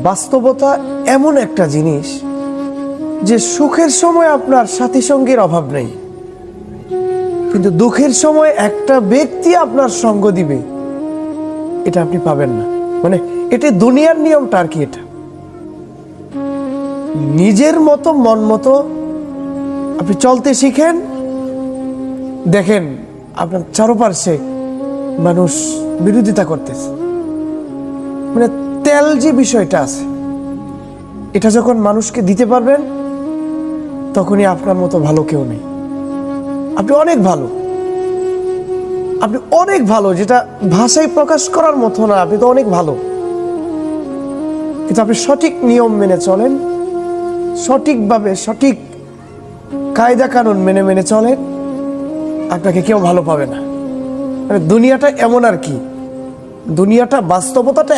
বাস্তবতা এমন একটা জিনিস যে সুখের সময় আপনার সাথী সঙ্গীর অভাব নেই, কিন্তু দুঃখের সময় একটা ব্যক্তি আপনার সঙ্গ দিবে, এটা আপনি পাবেন না। মানে এটা দুনিয়ার নিয়মটা আর কি। এটা নিজের মতো মন মতো আপনি চলতে শিখেন, দেখেন আপনার চারপাশে মানুষ বিরোধিতা করতেছে। মানে তেল যে বিষয়টা আছে, এটা যখন মানুষকে দিতে পারবেন, তখনই আপনার মতো ভালো কেউ নেই। আপনি অনেক ভালো, আপনি অনেক ভালো, যেটা ভাষায় প্রকাশ করার মতো না। আপনি তো অনেক ভালো, কিন্তু আপনি সঠিক নিয়ম মেনে চলেন, সঠিকভাবে সঠিক কায়দা কানুন মেনে মেনে চলেন, আপনাকে কেউ ভালো পাবে না। মানে দুনিয়াটা এমন আর কি, দুনিয়াটা বাস্তবতাটা